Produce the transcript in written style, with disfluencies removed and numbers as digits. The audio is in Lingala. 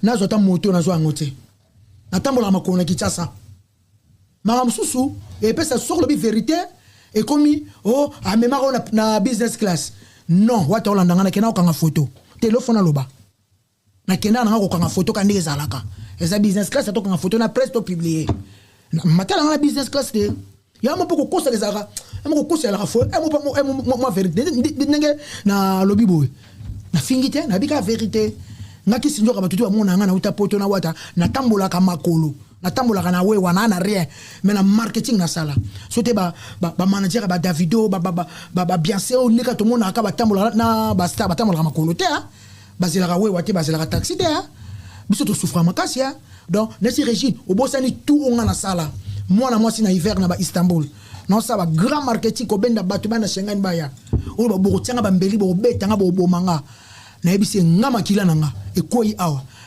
nazo ta moto nazo angote natambola makolo na Kinshasa mara mususu et puis ça sort le vérité et comme oh amema na business class non wata olanda ngana kena okanga photo téléphone loba na kena na okanga photo kandi ezalaka eza business class to okanga photo na presse to publier matala na business class de ya mo poko kosa ezaka mo kosa la fo mo vérité ndenge na lobi boy na fingite na bika vérité ngaki sinjo ka batutu amona ngana uta poto na wata na tambola ka makolo na tambola kana we wana na rien mais na marketing na sala sote ba manager ba Davido ba Beyoncé o nika to mona ka ba tambola na ba star ba tambola makolo te ha bazela ka we wate bazela ka taxi te ha biso to souffra makasi ha donc nesi régime obosani tout on na sala moi si na hiver na ba Istanbul non ça va grand marketing ko benda batu bana Schengen baya o ba boko tianga ba mbeli bo betanga bo manga na ebise ngama kila nanga e koi awa